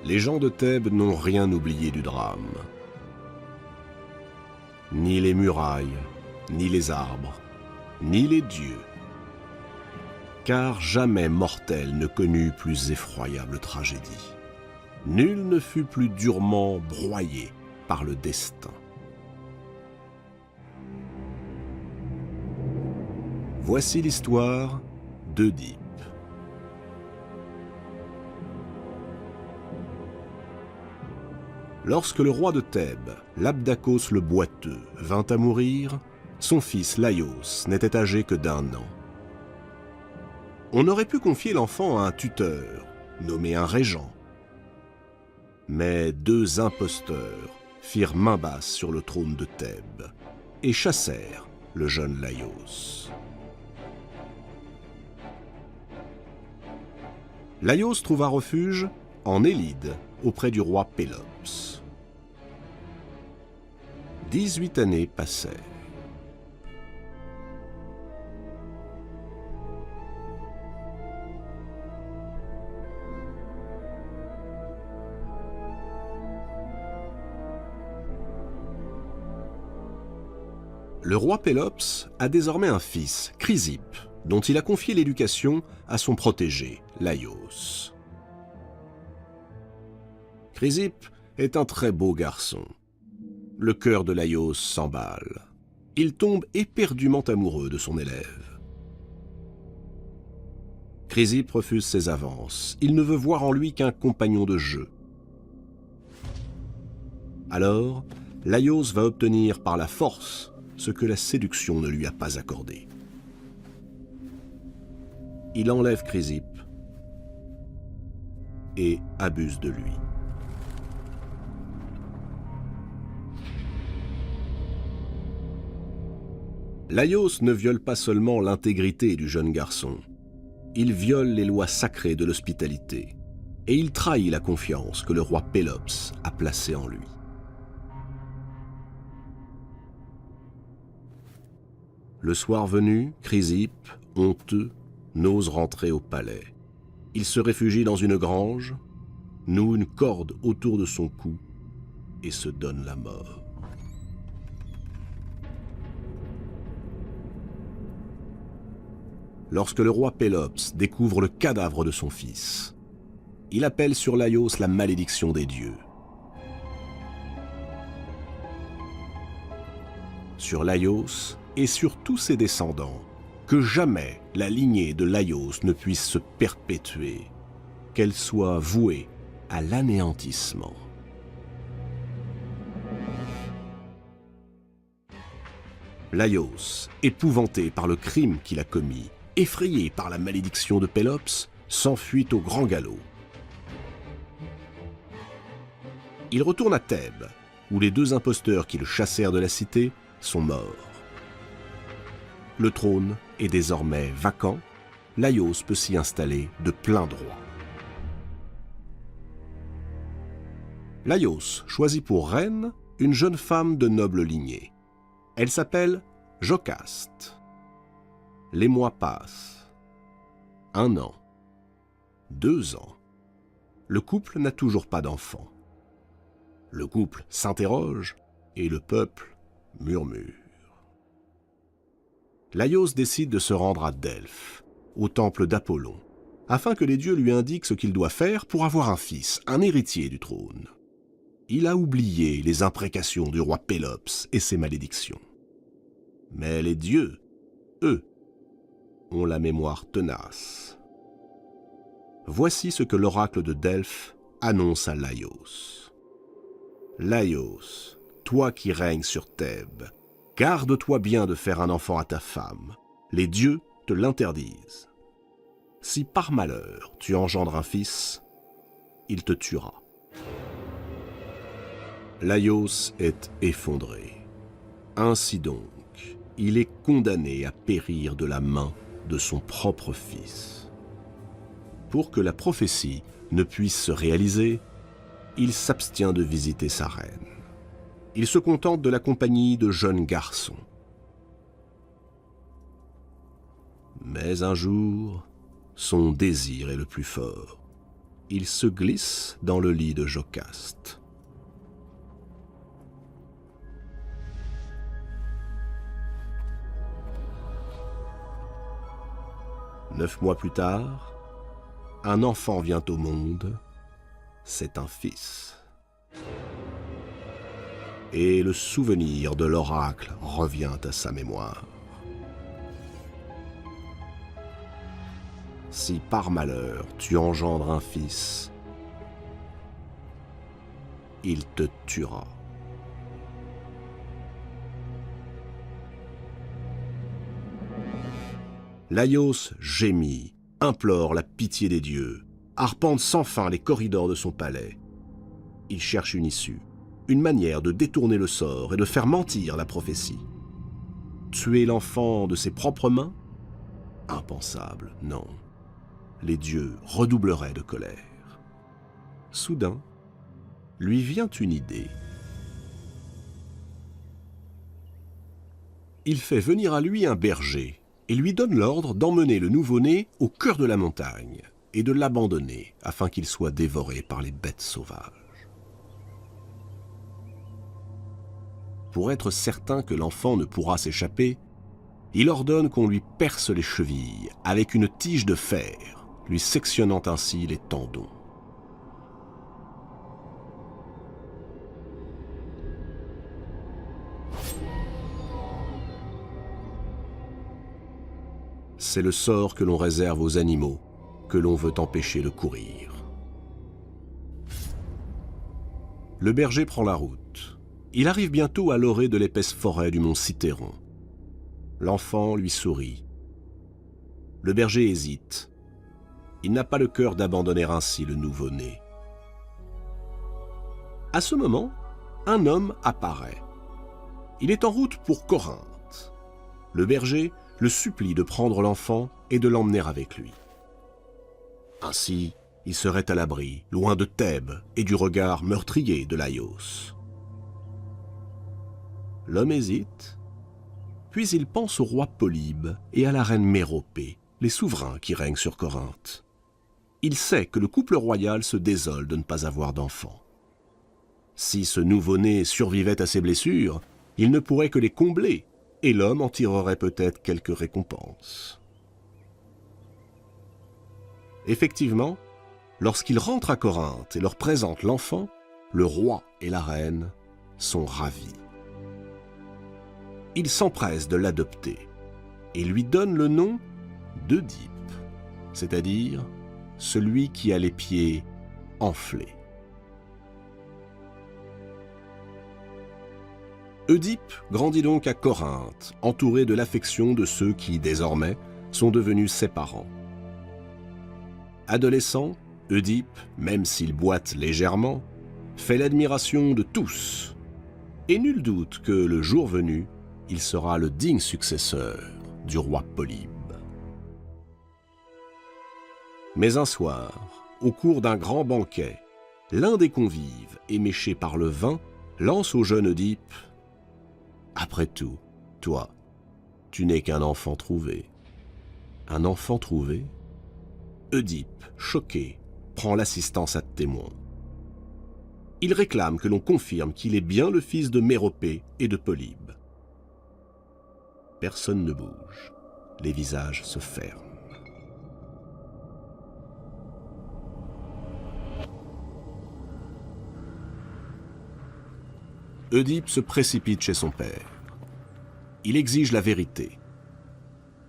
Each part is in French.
Les gens de Thèbes n'ont rien oublié du drame. Ni les murailles, ni les arbres, ni les dieux. Car jamais mortel ne connut plus effroyable tragédie. Nul ne fut plus durement broyé par le destin. Voici l'histoire d'Œdipe. Lorsque le roi de Thèbes, Labdakos le boiteux, vint à mourir, son fils Laios n'était âgé que d'1 an. On aurait pu confier l'enfant à un tuteur, nommé un régent. Mais 2 imposteurs firent main basse sur le trône de Thèbes et chassèrent le jeune Laios. Laios trouva refuge en Élide, auprès du roi Pélops. 18 années passèrent. Le roi Pélops a désormais un fils, Chrysippe, dont il a confié l'éducation à son protégé, Laios. Chrysippe est un très beau garçon. Le cœur de Laios s'emballe. Il tombe éperdument amoureux de son élève. Chrysippe refuse ses avances. Il ne veut voir en lui qu'un compagnon de jeu. Alors, Laios va obtenir par la force ce que la séduction ne lui a pas accordé. Il enlève Chrysippe et abuse de lui. Laios ne viole pas seulement l'intégrité du jeune garçon, il viole les lois sacrées de l'hospitalité et il trahit la confiance que le roi Pélops a placée en lui. Le soir venu, Chrysippe, honteux, n'ose rentrer au palais. Il se réfugie dans une grange, noue une corde autour de son cou et se donne la mort. Lorsque le roi Pélops découvre le cadavre de son fils, il appelle sur Laios la malédiction des dieux. Sur Laios et sur tous ses descendants, que jamais la lignée de Laios ne puisse se perpétuer, qu'elle soit vouée à l'anéantissement. Laios, épouvanté par le crime qu'il a commis, effrayé par la malédiction de Pélops, s'enfuit au grand galop. Il retourne à Thèbes, où les 2 imposteurs qui le chassèrent de la cité sont morts. Le trône est désormais vacant, Laios peut s'y installer de plein droit. Laios choisit pour reine une jeune femme de noble lignée. Elle s'appelle Jocaste. Les mois passent. 1 an. 2 ans. Le couple n'a toujours pas d'enfant. Le couple s'interroge et le peuple murmure. Laios décide de se rendre à Delphes, au temple d'Apollon, afin que les dieux lui indiquent ce qu'il doit faire pour avoir un fils, un héritier du trône. Il a oublié les imprécations du roi Pélops et ses malédictions. Mais les dieux, eux, ont la mémoire tenace. Voici ce que l'oracle de Delphes annonce à Laios. Laios, toi qui règnes sur Thèbes, garde-toi bien de faire un enfant à ta femme. Les dieux te l'interdisent. Si par malheur tu engendres un fils, il te tuera. Laios est effondré. Ainsi donc, il est condamné à périr de la main de son propre fils. Pour que la prophétie ne puisse se réaliser, il s'abstient de visiter sa reine. Il se contente de la compagnie de jeunes garçons. Mais un jour, son désir est le plus fort. il se glisse dans le lit de Jocaste. Neuf mois plus tard, un enfant vient au monde, c'est un fils. Et le souvenir de l'oracle revient à sa mémoire. Si par malheur tu engendres un fils, il te tuera. Laios gémit, implore la pitié des dieux, arpente sans fin les corridors de son palais. Il cherche une issue, une manière de détourner le sort et de faire mentir la prophétie. Tuer l'enfant de ses propres mains? Impensable, non. Les dieux redoubleraient de colère. Soudain, lui vient une idée. Il fait venir à lui un berger et lui donne l'ordre d'emmener le nouveau-né au cœur de la montagne et de l'abandonner afin qu'il soit dévoré par les bêtes sauvages. Pour être certain que l'enfant ne pourra s'échapper, il ordonne qu'on lui perce les chevilles avec une tige de fer, lui sectionnant ainsi les tendons. C'est le sort que l'on réserve aux animaux que l'on veut empêcher de courir. Le berger prend la route. Il arrive bientôt à l'orée de l'épaisse forêt du mont Cithéron. L'enfant lui sourit. Le berger hésite. Il n'a pas le cœur d'abandonner ainsi le nouveau-né. À ce moment, un homme apparaît. Il est en route pour Corinthe. Le berger le supplie de prendre l'enfant et de l'emmener avec lui. Ainsi, il serait à l'abri, loin de Thèbes et du regard meurtrier de Laios. L'homme hésite, puis il pense au roi Polybe et à la reine Méropée, les souverains qui règnent sur Corinthe. Il sait que le couple royal se désole de ne pas avoir d'enfant. Si ce nouveau-né survivait à ses blessures, il ne pourrait que les combler, et l'homme en tirerait peut-être quelques récompenses. Effectivement, lorsqu'il rentre à Corinthe et leur présente l'enfant, le roi et la reine sont ravis. Ils s'empressent de l'adopter et lui donnent le nom d'Œdipe, c'est-à-dire celui qui a les pieds enflés. Œdipe grandit donc à Corinthe, entouré de l'affection de ceux qui, désormais, sont devenus ses parents. Adolescent, Œdipe, même s'il boite légèrement, fait l'admiration de tous. Et nul doute que, le jour venu, il sera le digne successeur du roi Polybe. Mais un soir, au cours d'un grand banquet, l'un des convives, éméché par le vin, lance au jeune Œdipe: « Après tout, toi, tu n'es qu'un enfant trouvé. » Un enfant trouvé? Œdipe, choqué, prend l'assistance à témoin. Il réclame que l'on confirme qu'il est bien le fils de Méropée et de Polybe. Personne ne bouge. Les visages se ferment. Œdipe se précipite chez son père. Il exige la vérité.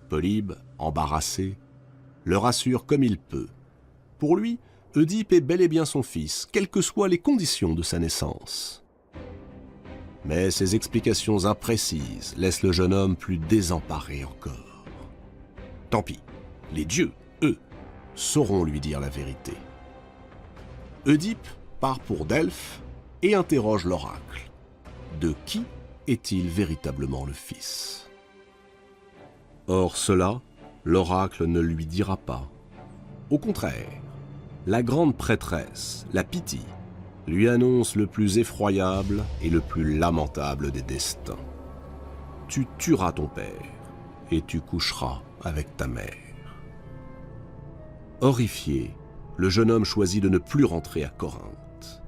Polybe, embarrassé, le rassure comme il peut. Pour lui, Œdipe est bel et bien son fils, quelles que soient les conditions de sa naissance. Mais ces explications imprécises laissent le jeune homme plus désemparé encore. Tant pis, les dieux, eux, sauront lui dire la vérité. Œdipe part pour Delphes et interroge l'oracle. De qui est-il véritablement le fils? Or cela, l'oracle ne lui dira pas. Au contraire, la grande prêtresse, la Pythie, lui annonce le plus effroyable et le plus lamentable des destins. Tu tueras ton père et tu coucheras avec ta mère. Horrifié, le jeune homme choisit de ne plus rentrer à Corinthe.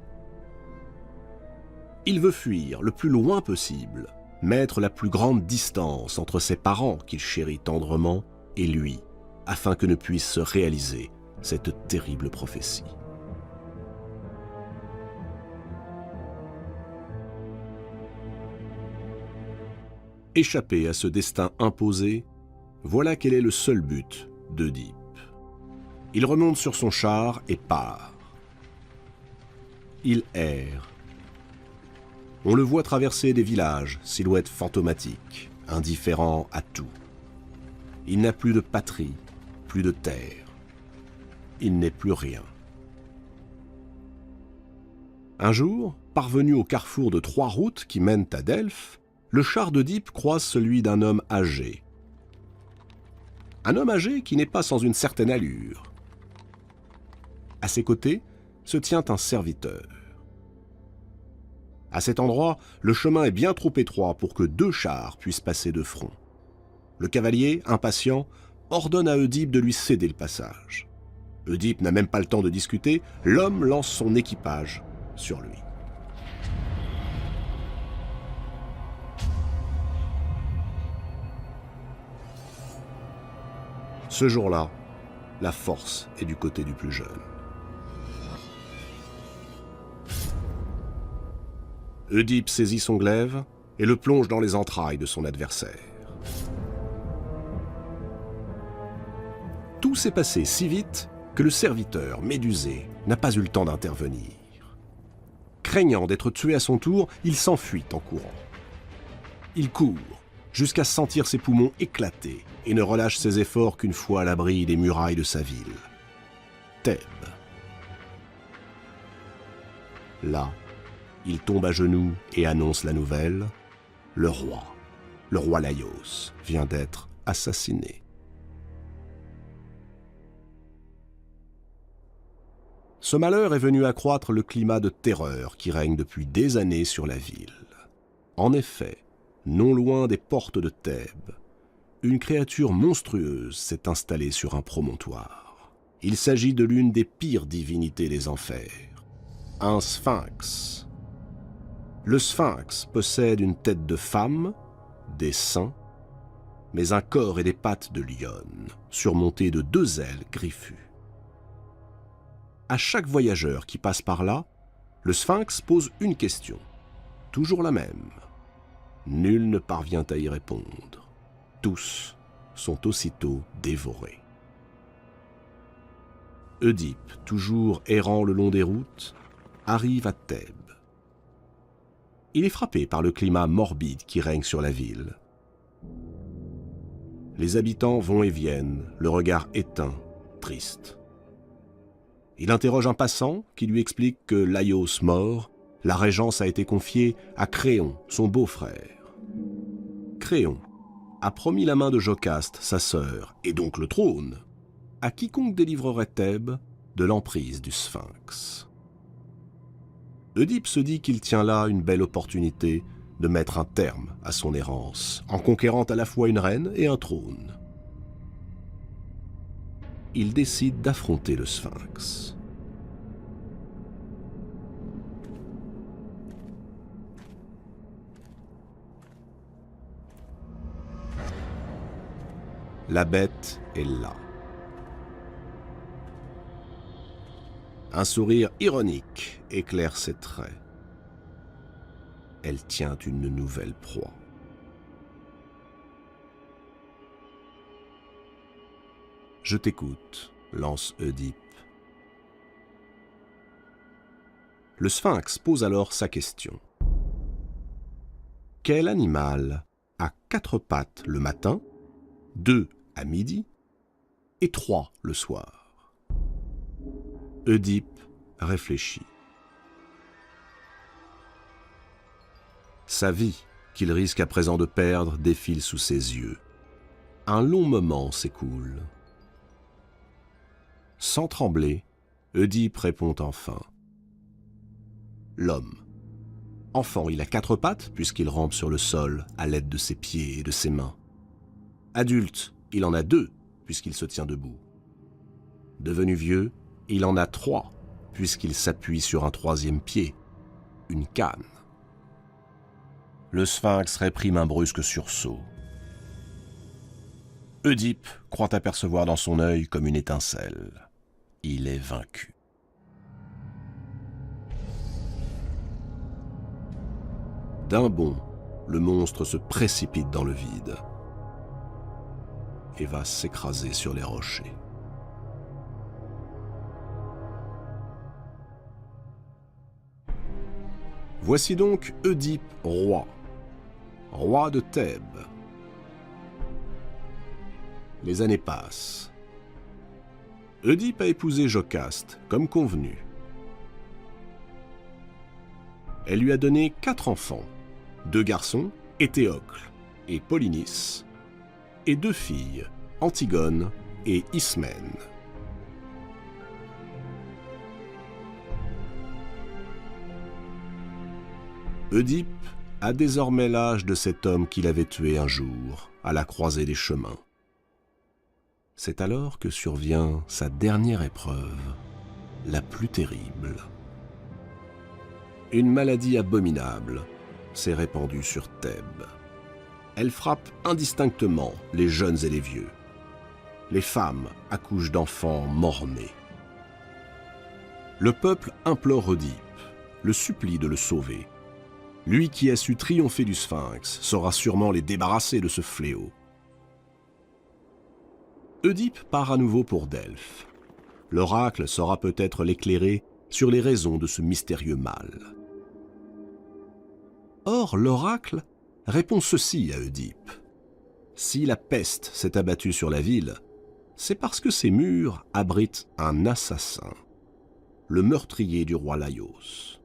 Il veut fuir le plus loin possible, mettre la plus grande distance entre ses parents qu'il chérit tendrement et lui, afin que ne puisse se réaliser cette terrible prophétie. Échapper à ce destin imposé, voilà quel est le seul but d'Œdipe. Il remonte sur son char et part. Il erre. On le voit traverser des villages, silhouette fantomatique, indifférent à tout. Il n'a plus de patrie, plus de terre. Il n'est plus rien. Un jour, parvenu au carrefour de 3 routes qui mènent à Delphes, le char d'Œdipe croise celui d'un homme âgé. Un homme âgé qui n'est pas sans une certaine allure. À ses côtés se tient un serviteur. À cet endroit, le chemin est bien trop étroit pour que 2 chars puissent passer de front. Le cavalier, impatient, ordonne à Œdipe de lui céder le passage. Œdipe n'a même pas le temps de discuter, l'homme lance son équipage sur lui. Ce jour-là, la force est du côté du plus jeune. Œdipe saisit son glaive et le plonge dans les entrailles de son adversaire. Tout s'est passé si vite que le serviteur, médusé, n'a pas eu le temps d'intervenir. Craignant d'être tué à son tour, il s'enfuit en courant. Il court jusqu'à sentir ses poumons éclater et ne relâche ses efforts qu'une fois à l'abri des murailles de sa ville, Thèbes. Là, il tombe à genoux et annonce la nouvelle. Le roi Laios, vient d'être assassiné. Ce malheur est venu accroître le climat de terreur qui règne depuis des années sur la ville. En effet, non loin des portes de Thèbes, une créature monstrueuse s'est installée sur un promontoire. Il s'agit de l'une des pires divinités des enfers, un sphinx. Le sphinx possède une tête de femme, des seins, mais un corps et des pattes de lionne, surmontés de 2 ailes griffues. À chaque voyageur qui passe par là, le sphinx pose une question, toujours la même. Nul ne parvient à y répondre. Tous sont aussitôt dévorés. Œdipe, toujours errant le long des routes, arrive à Thèbes. Il est frappé par le climat morbide qui règne sur la ville. Les habitants vont et viennent, le regard éteint, triste. Il interroge un passant qui lui explique que Laios mort, la régence a été confiée à Créon, son beau-frère. Créon a promis la main de Jocaste, sa sœur, et donc le trône, à quiconque délivrerait Thèbes de l'emprise du sphinx. Œdipe se dit qu'il tient là une belle opportunité de mettre un terme à son errance, en conquérant à la fois une reine et un trône. Il décide d'affronter le sphinx. La bête est là. Un sourire ironique éclaire ses traits. Elle tient une nouvelle proie. « Je t'écoute », lance Œdipe. Le sphinx pose alors sa question. Quel animal a 4 pattes le matin, 2 à midi et 3 le soir? Œdipe réfléchit. Sa vie, qu'il risque à présent de perdre, défile sous ses yeux. Un long moment s'écoule. Sans trembler, Œdipe répond enfin. L'homme. Enfant, il a 4 pattes, puisqu'il rampe sur le sol à l'aide de ses pieds et de ses mains. Adulte, il en a 2, puisqu'il se tient debout. Devenu vieux, Il en a 3, puisqu'il s'appuie sur un 3e pied, une canne. Le sphinx réprime un brusque sursaut. Oedipe croit apercevoir dans son œil comme une étincelle. Il est vaincu. D'un bond, le monstre se précipite dans le vide et va s'écraser sur les rochers. Voici donc Oedipe roi de Thèbes. Les années passent. Oedipe a épousé Jocaste, comme convenu. Elle lui a donné 4 enfants, 2 garçons, Éthéocle et Polynice, et 2 filles, Antigone et Ismène. Oedipe a désormais l'âge de cet homme qu'il avait tué un jour, à la croisée des chemins. C'est alors que survient sa dernière épreuve, la plus terrible. Une maladie abominable s'est répandue sur Thèbes. Elle frappe indistinctement les jeunes et les vieux. Les femmes accouchent d'enfants mort-nés. Le peuple implore Oedipe, le supplie de le sauver. Lui qui a su triompher du sphinx saura sûrement les débarrasser de ce fléau. Oedipe part à nouveau pour Delphes. L'oracle saura peut-être l'éclairer sur les raisons de ce mystérieux mal. Or, l'oracle répond ceci à Oedipe. Si la peste s'est abattue sur la ville, c'est parce que ses murs abritent un assassin, le meurtrier du roi Laios.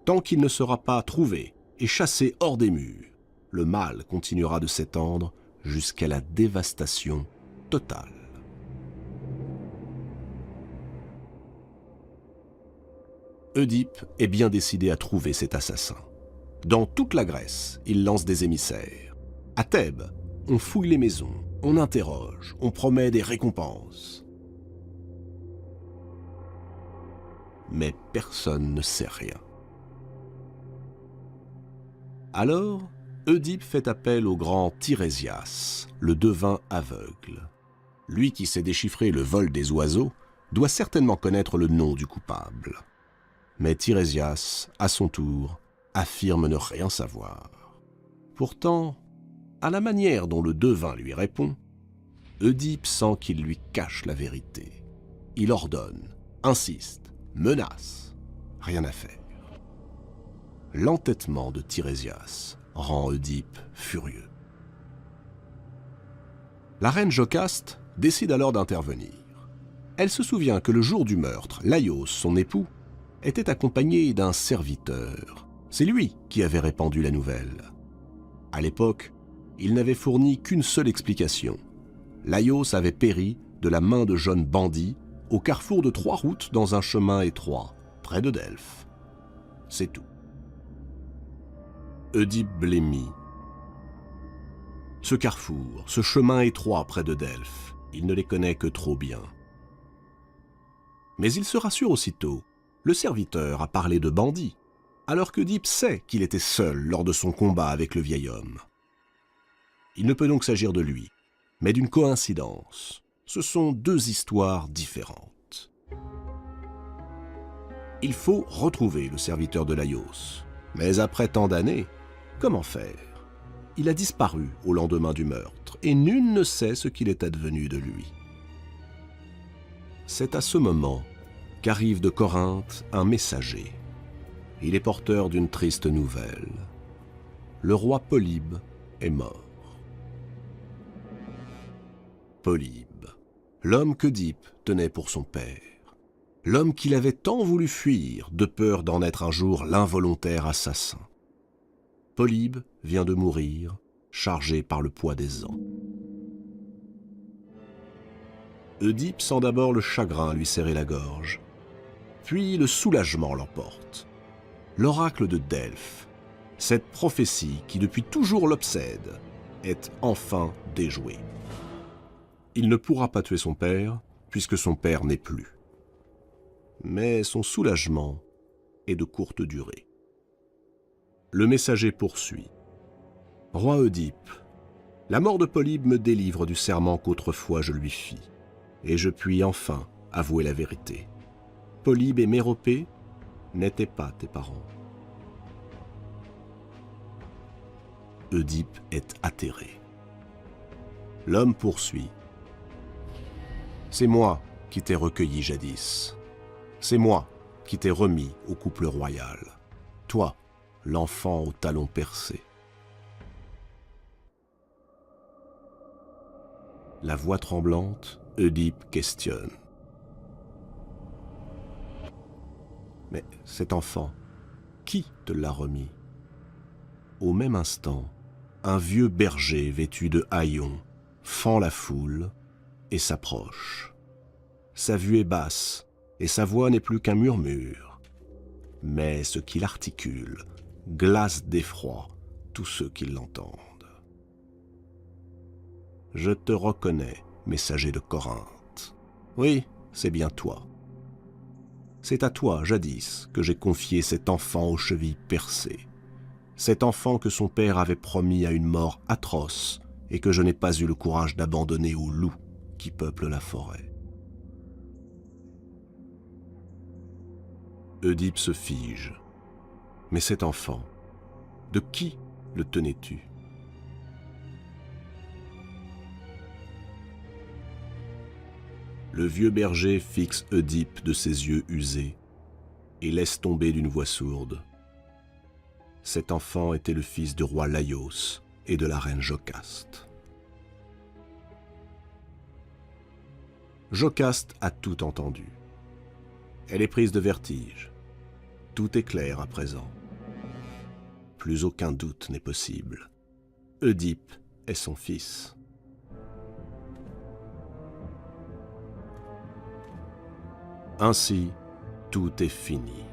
Tant qu'il ne sera pas trouvé et chassé hors des murs, le mal continuera de s'étendre jusqu'à la dévastation totale. Oedipe est bien décidé à trouver cet assassin. Dans toute la Grèce, il lance des émissaires. À Thèbes, on fouille les maisons, on interroge, on promet des récompenses. Mais personne ne sait rien. Alors, Oedipe fait appel au grand Tirésias, le devin aveugle. Lui qui sait déchiffrer le vol des oiseaux doit certainement connaître le nom du coupable. Mais Tirésias, à son tour, affirme ne rien savoir. Pourtant, à la manière dont le devin lui répond, Oedipe sent qu'il lui cache la vérité. Il ordonne, insiste, menace, rien à faire. L'entêtement de Tirésias rend Oedipe furieux. La reine Jocaste décide alors d'intervenir. Elle se souvient que le jour du meurtre, Laios, son époux, était accompagné d'un serviteur. C'est lui qui avait répandu la nouvelle. À l'époque, il n'avait fourni qu'une seule explication. Laios avait péri de la main de jeunes bandits au carrefour de 3 routes dans un chemin étroit, près de Delphes. C'est tout. Oedipe blêmit. Ce carrefour, ce chemin étroit près de Delphes, il ne les connaît que trop bien. Mais il se rassure aussitôt. Le serviteur a parlé de bandits, alors qu'Oedipe sait qu'il était seul lors de son combat avec le vieil homme. Il ne peut donc s'agir de lui, mais d'une coïncidence. Ce sont 2 histoires différentes. Il faut retrouver le serviteur de Laios. Mais après tant d'années, comment faire? Il a disparu au lendemain du meurtre, et nul ne sait ce qu'il est advenu de lui. C'est à ce moment qu'arrive de Corinthe un messager. Il est porteur d'une triste nouvelle. Le roi Polybe est mort. Polybe, l'homme qu'Oedipe tenait pour son père. L'homme qu'il avait tant voulu fuir, de peur d'en être un jour l'involontaire assassin. Polybe vient de mourir, chargé par le poids des ans. Oedipe sent d'abord le chagrin lui serrer la gorge. Puis le soulagement l'emporte. L'oracle de Delphes, cette prophétie qui depuis toujours l'obsède, est enfin déjouée. Il ne pourra pas tuer son père, puisque son père n'est plus. mais son soulagement est de courte durée. Le messager poursuit. « Roi Oedipe, la mort de Polybe me délivre du serment qu'autrefois je lui fis, et je puis enfin avouer la vérité. Polybe et Méropée n'étaient pas tes parents. » Oedipe est atterré. L'homme poursuit. « C'est moi qui t'ai recueilli jadis. C'est moi qui t'ai remis au couple royal. Toi, l'enfant aux talons percés. » La voix tremblante, Oedipe questionne. « Mais cet enfant, qui te l'a remis ?» Au même instant, un vieux berger vêtu de haillons fend la foule et s'approche. Sa vue est basse et sa voix n'est plus qu'un murmure. Mais ce qu'il articule glace d'effroi tous ceux qui l'entendent. « Je te reconnais, messager de Corinthe. Oui, c'est bien toi. C'est à toi, jadis, que j'ai confié cet enfant aux chevilles percées. Cet enfant que son père avait promis à une mort atroce et que je n'ai pas eu le courage d'abandonner aux loups qui peuplent la forêt. » Oedipe se fige. Mais cet enfant, de qui le tenais-tu ? Le vieux berger fixe Oedipe de ses yeux usés et laisse tomber d'une voix sourde. Cet enfant était le fils du roi Laios et de la reine Jocaste. Jocaste a tout entendu. Elle est prise de vertige. Tout est clair à présent. Plus aucun doute n'est possible. Oedipe est son fils. Ainsi, tout est fini.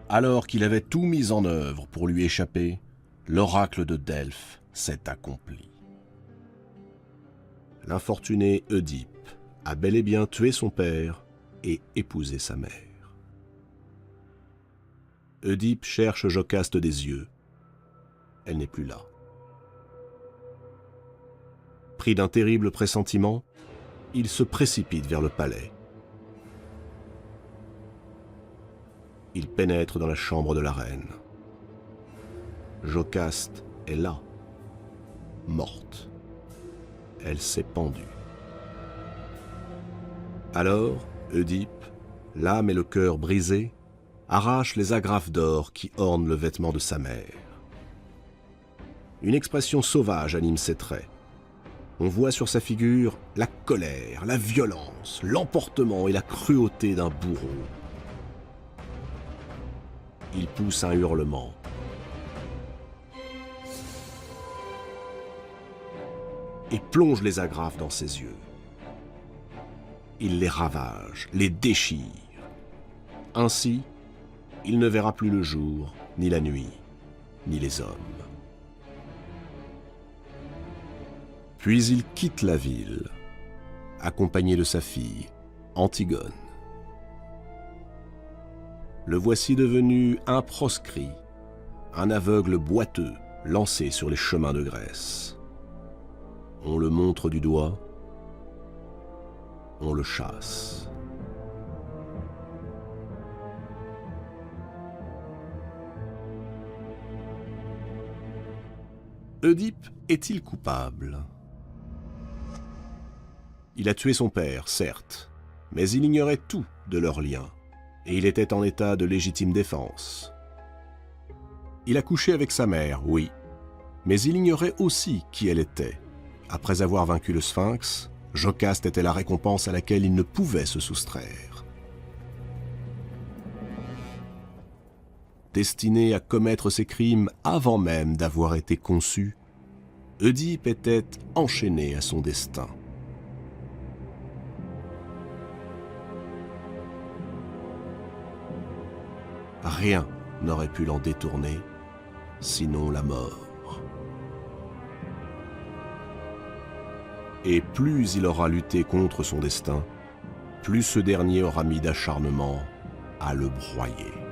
Alors qu'il avait tout mis en œuvre pour lui échapper, l'oracle de Delphes s'est accompli. L'infortuné Oedipe a bel et bien tué son père et épousé sa mère. Oedipe cherche Jocaste des yeux. Elle n'est plus là. Pris d'un terrible pressentiment, il se précipite vers le palais. Il pénètre dans la chambre de la reine. Jocaste est là, morte. Elle s'est pendue. Alors, Oedipe, l'âme et le cœur brisés, arrache les agrafes d'or qui ornent le vêtement de sa mère. Une expression sauvage anime ses traits. On voit sur sa figure la colère, la violence, l'emportement et la cruauté d'un bourreau. Il pousse un hurlement. Et plonge les agrafes dans ses yeux. Il les ravage, les déchire. Ainsi, il ne verra plus le jour, ni la nuit, ni les hommes. Puis il quitte la ville, accompagné de sa fille, Antigone. Le voici devenu un proscrit, un aveugle boiteux lancé sur les chemins de Grèce. On le montre du doigt, on le chasse. Oedipe est-il coupable ? Il a tué son père, certes, mais il ignorait tout de leur lien, et il était en état de légitime défense. Il a couché avec sa mère, oui, mais il ignorait aussi qui elle était. Après avoir vaincu le Sphinx, Jocaste était la récompense à laquelle il ne pouvait se soustraire. Destiné à commettre ses crimes avant même d'avoir été conçu, Oedipe était enchaîné à son destin. Rien n'aurait pu l'en détourner, sinon la mort. Et plus il aura lutté contre son destin, plus ce dernier aura mis d'acharnement à le broyer.